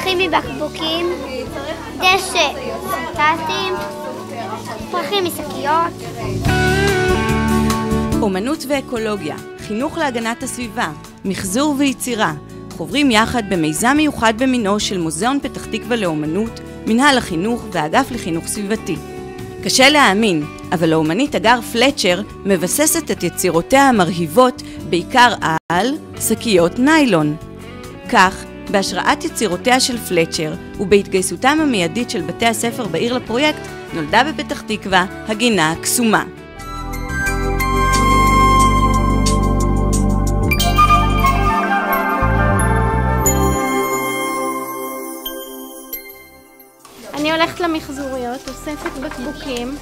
פרחים מבקבוקים, דשא סינתטיים, פרחים משקיות. אומנות ואקולוגיה, חינוך להגנת הסביבה, מחזור ויצירה, חוברים יחד במיזם מיוחד במינו של מוזיאון פתח תקווה לאומנות, מנהל החינוך והאגף לחינוך סביבתי. קשה להאמין, אבל האומנית הגר פלצ'ר מבססת את יצירותיה המרהיבות בעיקר על שקיות ניילון. כך, בהשראת יצירותיה של פלצ'ר ובהתגייסותם המיידית של בתי הספר בעיר לפרויקט, נולדה בפתח תקווה הגינה הקסומה. אני הולכת למחזוריות, אוספת בקבוקים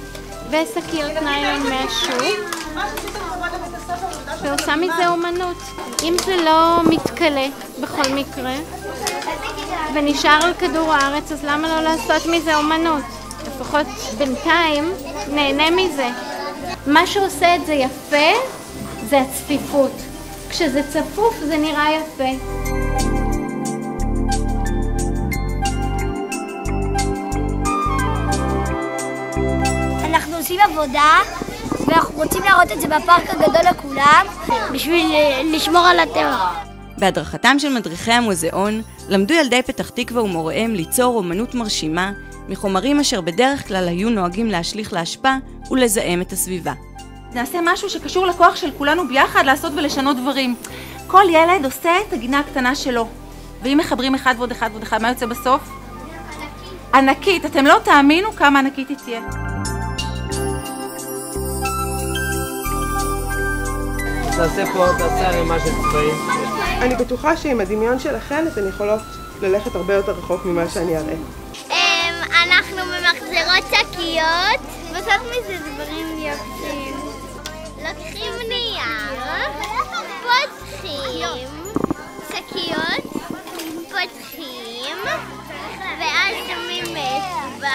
ושקיות ניילון מהשוק ועושה מזה אומנות. אם זה לא מתכלה בכל מקרה ונשאר על כדור הארץ, אז למה לא לעשות מזה אומנות? לפחות בינתיים נהנה מזה. מה שעושה את זה יפה זה הצפיפות. כשזה צפוף זה נראה יפה. אנחנו עושים עבודה ואנחנו רוצים להראות את זה בפארק הגדול לכולם בשביל לשמור על הטבע. בהדרכתם של מדריכי המוזיאון למדו ילדי פתח תקווה ומוריהם ליצור אומנות מרשימה מחומרים אשר בדרך כלל היו נוהגים להשליך לאשפה ולזהם את הסביבה. נעשה משהו שקשור לכוח של כולנו ביחד לעשות ולשנות דברים. כל ילד עושה את הגינה הקטנה שלו, ואם מחברים אחד ועוד אחד ועוד אחד, מה יוצא בסוף? ענקית. אתם לא תאמינו כמה ענקית היא תהיה. תעשה ערימה של צבעים. אני בטוחה שעם הדמיון שלכן אתן יכולות ללכת הרבה יותר רחוק ממה שאני אראה. אנחנו ממחזרות שקיות, בסוף מזה דברים יפים. לוקחים נייר, פותחים, שקיות, פותחים, ואז שמים אצבע,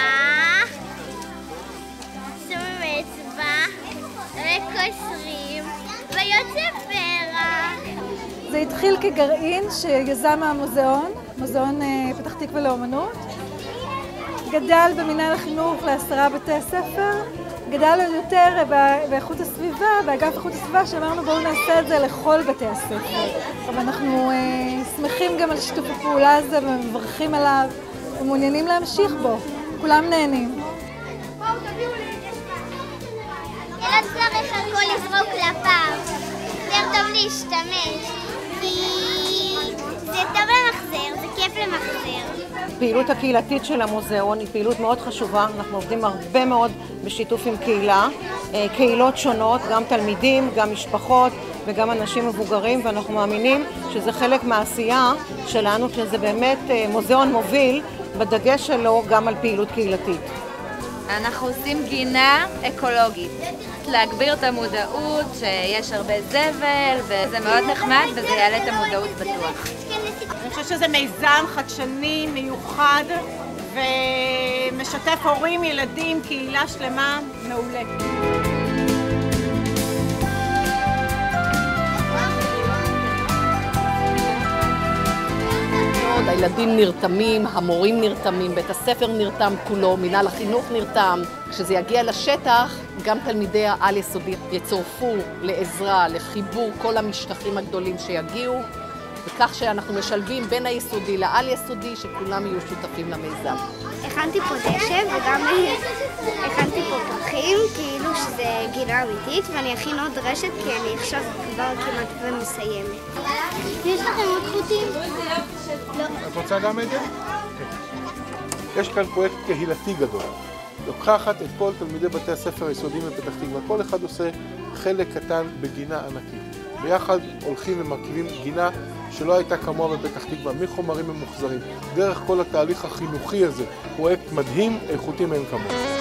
וקושרים, ויוצא פרח. זה התחיל כגרעין שיזם המוזיאון, מוזיאון פתח תקווה לאומנות. גדל במנהל החינוך ל10 בתי ספר, גדל יותר באיכות הסביבה, באגף איכות הסביבה, שאמרנו בואו נעשה את זה לכל בתי הספר. אבל אנחנו שמחים גם על שיתוף הפעולה הזה ומברכים עליו ומעוניינים להמשיך בו. כולם נהנים. ילד צריך הכל לזרוק לפעם, יותר טוב להשתמש, כי זה טוב למחזר, זה כיף למחזר. הפעילות הקהילתית של המוזיאון היא פעילות מאוד חשובה. אנחנו עובדים הרבה מאוד בשיתוף עם קהילות שונות, גם תלמידים, גם משפחות וגם אנשים מבוגרים, ואנחנו מאמינים שזה חלק מהעשייה שלנו, שזה באמת מוזיאון מוביל בדגש שלו גם על פעילות קהילתית. אנחנו עושים גינה אקולוגית, להגביר את המודעות שיש הרבה זבל, וזה מאוד נחמד וזה יעלה את המודעות בטוח. אני חושבת שזה מיזם חדשני, מיוחד, ומשתף הורים, ילדים, קהילה שלמה, מעולה. הילדים נרתמים, המורים נרתמים, בית הספר נרתם כולו, מנהל החינוך נרתם. כשזה יגיע לשטח, גם תלמידי העל יסודי יצורפו לעזרה, לחיבור כל המשטחים הגדולים שיגיעו, וכך שאנחנו משלבים בין היסודי לעל יסודי, שכולם יהיו שותפים למיזם. הכנתי פה דשא וגם הכנתי פה פרחים, כאילו שזה גינה אמיתית, ואני אכין עוד רשת כי אני עכשיו כבר כמעט ומסיימת. יש לכם עוד חוטים? לא. את רוצה גם את זה? יש כאן פרויקט קהילתי גדול. לוקחת את כל תלמידי בתי הספר היסודיים בפתח תקווה, כל אחד עושה חלק קטן בגינה ענקית. ביחד הולכים ומרכיבים גינה שלא הייתה כמוה בפתח תקווה, מחומרים ממוחזרים, דרך כל התהליך החינוכי הזה, פרויקט מדהים, איכותי מאין כמוהו.